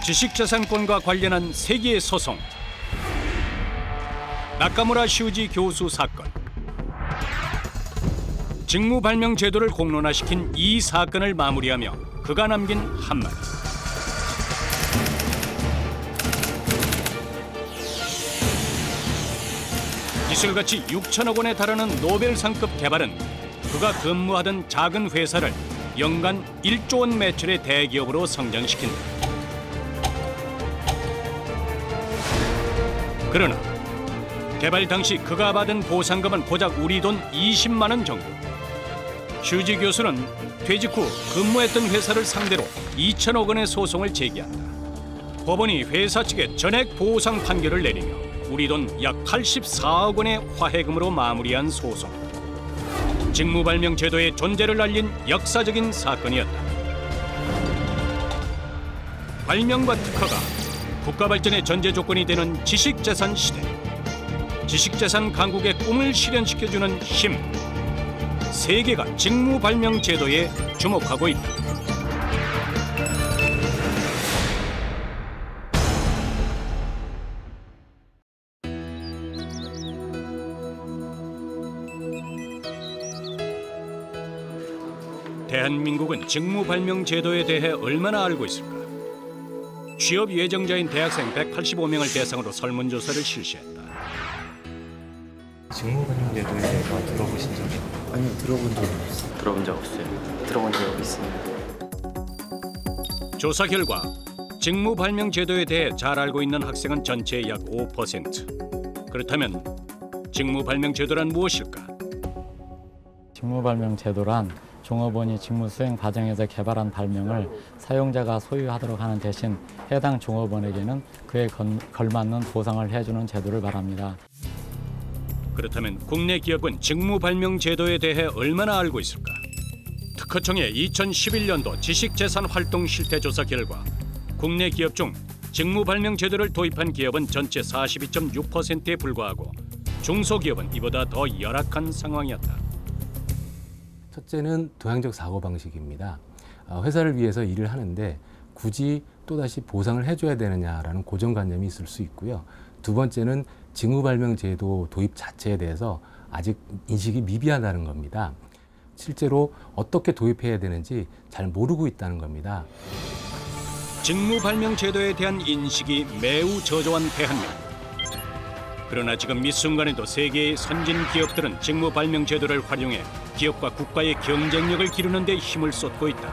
지식재산권과 관련한 세계의 소송, 나카무라 시우지 교수 사건. 직무발명 제도를 공론화시킨 이 사건을 마무리하며 그가 남긴 한마디. 기술가치 6천억 원에 달하는 노벨상급 개발은 그가 근무하던 작은 회사를 연간 1조 원 매출의 대기업으로 성장시킨다. 그러나 개발 당시 그가 받은 보상금은 고작 우리 돈 20만 원 정도. 슈지 교수는 퇴직 후 근무했던 회사를 상대로 2천억 원의 소송을 제기한다. 법원이 회사 측에 전액 보상 판결을 내리며 우리 돈 약 84억 원의 화해금으로 마무리한 소송. 직무발명 제도의 존재를 알린 역사적인 사건이었다. 발명과 특허가 국가 발전의 전제 조건이 되는 지식재산 시대. 지식재산 강국의 꿈을 실현시켜주는 힘. 세계가 직무발명 제도에 주목하고 있다. 대한민국은 직무발명 제도에 대해 얼마나 알고 있을까? 취업 예정자인 대학생 185명을 대상으로 설문조사를 실시했다. 직무발명 제도에 대해서 들어보신 적이? 아니요, 들어본 적이 없어요. 들어본 적 없어요. 들어본 적 있습니다. 조사 결과 직무발명 제도에 대해 잘 알고 있는 학생은 전체의 약 5%. 그렇다면 직무발명 제도란 무엇일까? 직무발명 제도란 종업원이 직무 수행 과정에서 개발한 발명을 사용자가 소유하도록 하는 대신 해당 종업원에게는 그에 걸맞는 보상을 해주는 제도를 말합니다. 그렇다면 국내 기업은 직무발명 제도에 대해 얼마나 알고 있을까? 특허청의 2011년도 지식재산 활동 실태조사 결과 국내 기업 중 직무발명 제도를 도입한 기업은 전체 42.6%에 불과하고 중소기업은 이보다 더 열악한 상황이었다. 첫째는 도양적 사고방식입니다. 회사를 위해서 일을 하는데 굳이 또다시 보상을 해줘야 되느냐라는 고정관념이 있을 수 있고요. 두 번째는 직무발명 제도 도입 자체에 대해서 아직 인식이 미비하다는 겁니다. 실제로 어떻게 도입해야 되는지 잘 모르고 있다는 겁니다. 직무발명 제도에 대한 인식이 매우 저조한 대한민국. 그러나 지금 이 순간에도 세계의 선진 기업들은 직무발명 제도를 활용해 기업과 국가의 경쟁력을 기르는 데 힘을 쏟고 있다.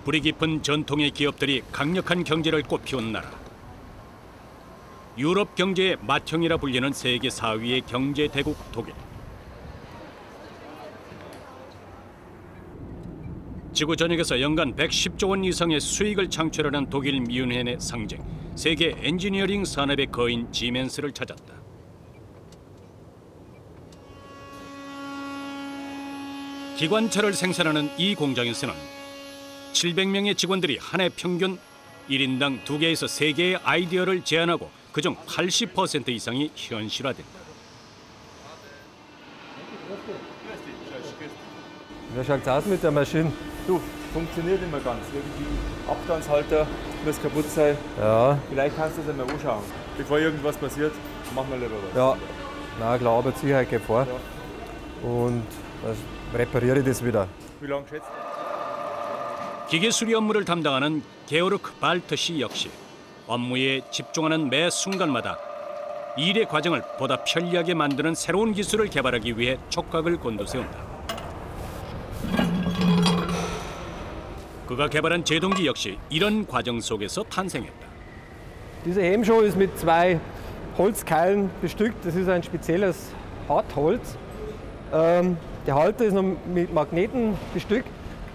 뿌리 깊은 전통의 기업들이 강력한 경제를 꽃피운 나라. 유럽 경제의 맏형이라 불리는 세계 4위의 경제 대국 독일. 지구 전역에서 연간 110조 원 이상의 수익을 창출하는 독일 뮌헨의 상징, 세계 엔지니어링 산업의 거인 지멘스를 찾았다. 기관차를 생산하는 이 공장에서는 700명의 직원들이 한 해 평균 1인당 2개에서 3개의 아이디어를 제안하고 그중 80% 이상이 현실화된다. Wie schaut's aus mit der Maschine? Du, funktioniert immer ganz. Irgendwie Abstandshalter muss kaputt sein. Ja. Vielleicht kannst du es einmal anschauen. Bevor irgendwas passiert, machen wir lieber was. Ja, na klar, aber Sicherheit geht vor. Ja. Und dann repariere ich das wieder. Wie lange schätzt du? 기계 수리 업무를 담당하는 게오르크 발트 씨 역시 업무에 집중하는 매 순간마다 일의 과정을 보다 편리하게 만드는 새로운 기술을 개발하기 위해 촉각을 곤두세운다. 그가 개발한 제동기 역시 이런 과정 속에서 탄생했다. Diese Hemmschuh ist mit 2 Holzkeilen bestückt. Das ist ein spezielles Hartholz. Der Halter ist noch mit Magneten bestückt,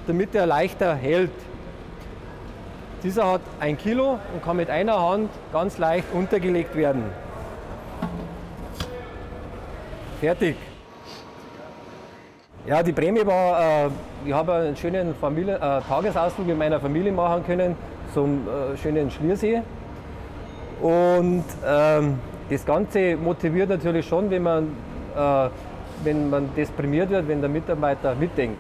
damit er leichter hält. Dieser hat 1 Kilo und kann mit einer Hand ganz leicht untergelegt werden. Fertig. Ja, die Prämie war, ich habe einen schönen Tagesausflug mit meiner Familie machen können. zum schönen Schliersee. Und das Ganze motiviert natürlich schon, wenn man das prämiert wird, wenn der Mitarbeiter mitdenkt.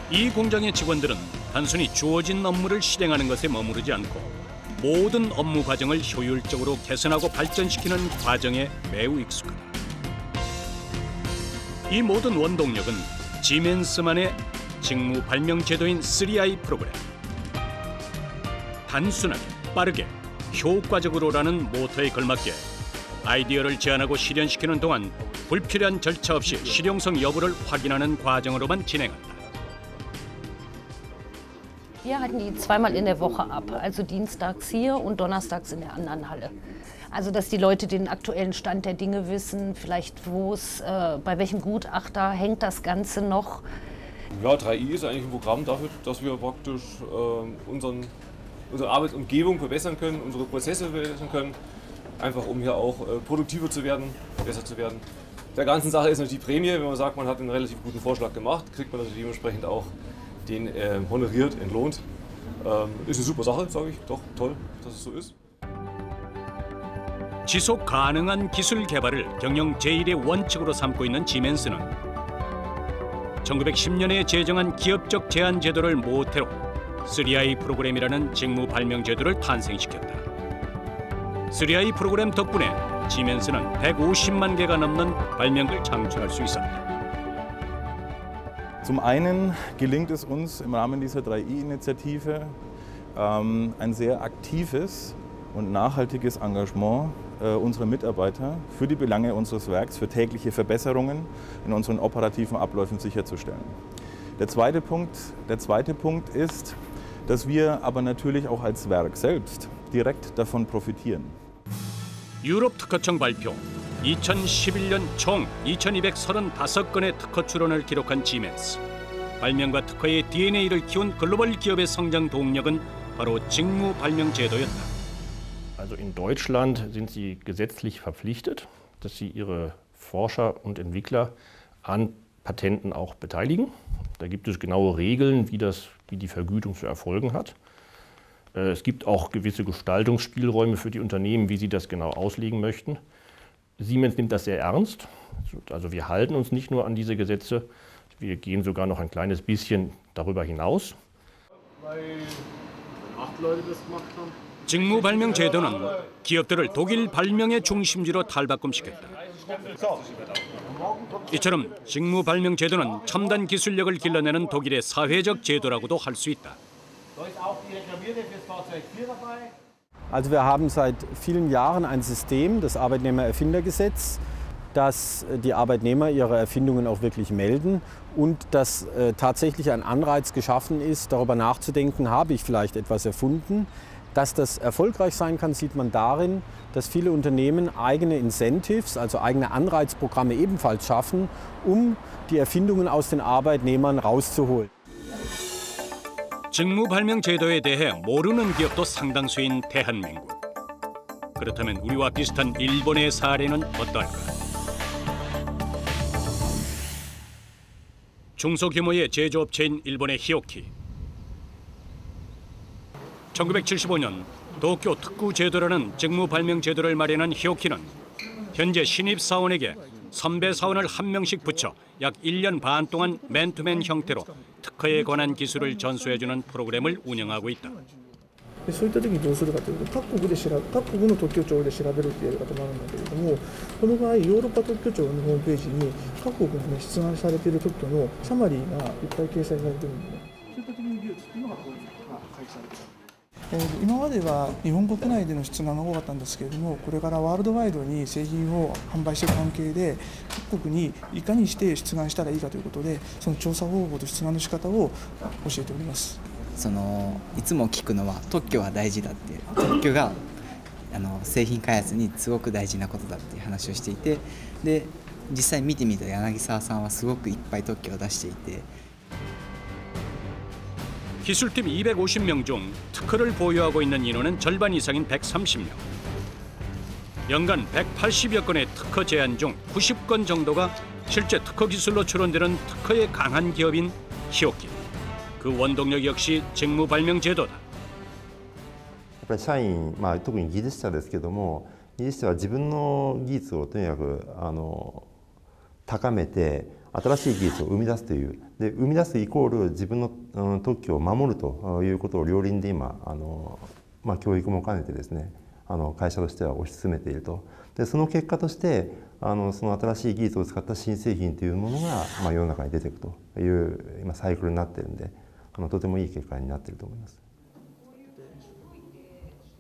이 공장의 직원들은 단순히 주어진 업무를 실행하는 것에 머무르지 않고 모든 업무 과정을 효율적으로 개선하고 발전시키는 과정에 매우 익숙하다. 이 모든 원동력은 지멘스만의 직무 발명 제도인 3I 프로그램. 단순하게, 빠르게, 효과적으로라는 모토에 걸맞게 아이디어를 제안하고 실현시키는 동안 불필요한 절차 없이 실용성 여부를 확인하는 과정으로만 진행한다. Wir halten die zweimal in der Woche ab, also dienstags hier und donnerstags in der anderen Halle. Also dass die Leute den aktuellen Stand der Dinge wissen, vielleicht bei welchem Gutachter hängt das Ganze noch. Ja, 3i ist eigentlich ein Programm dafür, dass wir praktisch unsere Arbeitsumgebung verbessern können, unsere Prozesse verbessern können, einfach um hier auch produktiver zu werden, besser zu werden. Der ganzen Sache ist natürlich die Prämie, wenn man sagt, man hat einen relativ guten Vorschlag gemacht, kriegt man natürlich dementsprechend auch den honoriert, entlohnt. Ist eine super Sache, sage ich. Doch, toll, dass es so ist. 지속 가능한 기술 개발을 경영 제1의 원칙으로 삼고 있는 지멘스는 1910년에 제정한 기업적 제한 제도를 모태로 3I 프로그램이라는 직무 발명 제도를 탄생시켰다. 3I 프로그램 덕분에 지멘스는 150만 개가 넘는 발명을 창출할 수 있었다. Zum einen gelingt es uns im Rahmen dieser 3i-Initiative ein sehr aktives und nachhaltiges Engagement unserer Mitarbeiter für die Belange unseres Werks, für tägliche Verbesserungen in unseren operativen Abläufen sicherzustellen. Der zweite Punkt ist, dass wir aber natürlich auch als Werk selbst direkt davon profitieren. 유럽 특허청 발표 2011년 총 2235건의 특허 출원을 기록한 지멘스. 발명과 특허의 DNA를 키운 글로벌 기업의 성장 동력은 바로 직무 발명 제도였다. Also in Deutschland sind sie gesetzlich verpflichtet, dass sie ihre Forscher und Entwickler an Patenten auch beteiligen. Da gibt es genaue Regeln, wie die Vergütung zu erfolgen hat. Es gibt auch gewisse Gestaltungsspielräume für die Unternehmen, wie sie das genau auslegen möchten. Siemens nimmt das sehr ernst. Also wir halten uns nicht nur an diese Gesetze, wir gehen sogar noch ein kleines bisschen darüber hinaus. 직무 발명 제도는 기업들을 독일 발명의 중심지로 탈바꿈시켰다. 이처럼 직무 발명 제도는 첨단 기술력을 길러내는 독일의 사회적 제도라고도 할 수 있다. Also wir haben seit vielen Jahren ein System, das Arbeitnehmererfindergesetz, dass die Arbeitnehmer ihre Erfindungen auch wirklich melden und dass tatsächlich ein Anreiz geschaffen ist, darüber nachzudenken, habe ich vielleicht etwas erfunden. Dass das erfolgreich sein kann, sieht man darin, dass viele Unternehmen eigene Incentives, also eigene Anreizprogramme ebenfalls schaffen, um die Erfindungen aus den Arbeitnehmern rauszuholen. 직무 발명 제도에 대해 모르는 기업도 상당수인 대한민국. 그렇다면 우리와 비슷한 일본의 사례는 어떨까? 중소규모의 제조업체인 일본의 히오키. 1975년 도쿄 특구 제도라는 직무 발명 제도를 마련한 히오키는 현재 신입 사원에게 선배 사원을 한 명씩 붙여 약 1년 반 동안 맨투맨 형태로 특허에 관한 기술을 전수해주는 프로그램을 운영하고 있다. そういった時にどうするかというと各国の特許庁で調べるというやり方もあるんだけれども、この場合ヨーロッパ特許庁のホームページに各国の、出願されている特許のサマリーがいっぱい掲載されているんですね。そういった時の技術というのがこういうのが開示されている。今までは日本国内での出願が多かったんですけれども、これからワールドワイドに製品を販売していく関係で各国にいかにして出願したらいいかということで、その調査方法と出願の仕方を教えております。いつも聞くのは特許は大事だって、特許が製品開発にすごく大事なことだっていう話をしていて、で実際見てみた柳沢さんはすごくいっぱい特許を出していて。 기술팀 250명 중 특허를 보유하고 있는 인원은 절반 이상인 130명. 연간 180여 건의 특허 제안 중 90건 정도가 실제 특허 기술로 출원되는 특허에 강한 기업인 히오키. 그 그 원동력 역시 직무 발명 제도다. やっぱり社員、特に技術者ですけども、技術者は自分の技術をとにかく高めて新しい技術を生み出すという、で生み出すイコール自分の特許を守るということを両輪で今教育も兼ねてですね、会社としては推し進めていると。でその結果としてその新しい技術を使った新製品というものが世の中に出ていくという今サイクルになっているんで、とてもいい結果になっていると思います。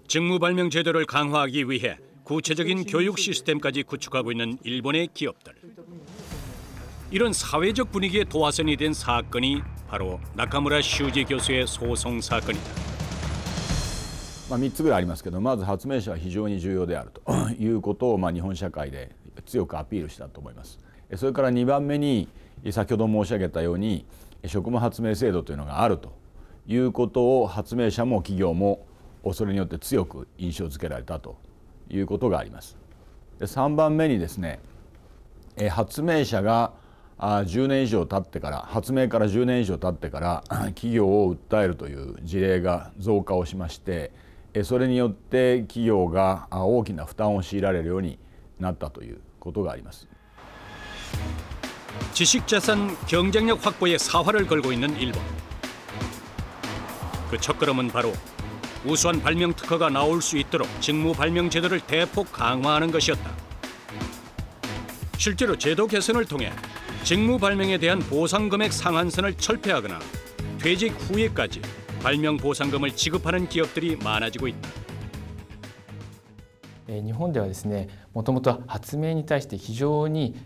직무 발명 제도를 강화하기 위해 구체적인 교육 시스템까지 구축하고 있는 일본의 기업들. 이런 사회적 분위기의 도화선이 된 사건이 바로 나카무라 슈지 교수의 소송 사건이다. 3つぐらいありますけど、まず発明者は非常に重要であるということを日本社会で強くアピールしたと思います。それから2番目に先ほど申し上げたように職務発明制度というのがあるということを発明者も企業もそれによって強く印象づけられたということがあります。で3番目にですね、発明者が10年以上経ってから発明から10年以上経ってから企業を訴えるという事例が増加をしまして、それによって企業が大きな負担を強いられるようになったということがあります。 지식자산 경쟁력 확보에 사활을 걸고 있는 일본. 그 첫걸음은 바로 우수한 발명 특허가 나올 수 있도록 직무 발명 제도를 대폭 강화하는 것이었다. 실제로 제도 개선을 통해 직무 발명에 대한 보상 금액 상한선을 철폐하거나 퇴직 후에까지 발명 보상금을 지급하는 기업들이 많아지고 있다. 日本ではですね、もともと発明に対して非常に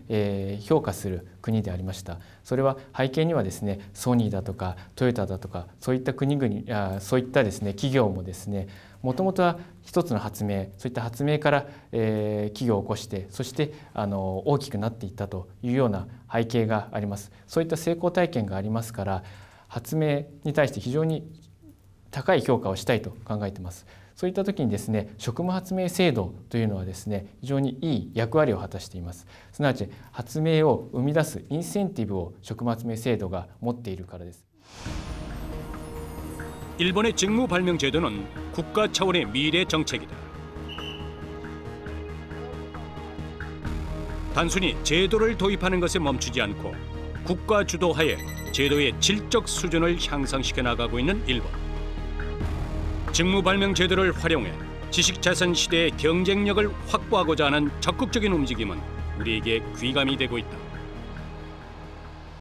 評価する国でありました。それは背景にはですね、ソニーだとかトヨタだとかそういった国々、そういったですね企業もですね、もともとは一つの発明、そういった発明から企業を起こして、そして大きくなっていったというような背景があります。そういった成功体験がありますから、発明に対して非常に高い評価をしたいと考えています。そういった時にですね、職務発明制度というのはですね、非常にいい役割を果たしています。すなわち発明を生み出すインセンティブを職務発明制度が持っているからです。 일본의 직무 발명 제도는 국가 차원의 미래 정책이다. 단순히 제도를 도입하는 것에 멈추지 않고 국가 주도하에 제도의 질적 수준을 향상시켜 나가고 있는 일본. 직무 발명 제도를 활용해 지식자산 시대의 경쟁력을 확보하고자 하는 적극적인 움직임은 우리에게 귀감이 되고 있다.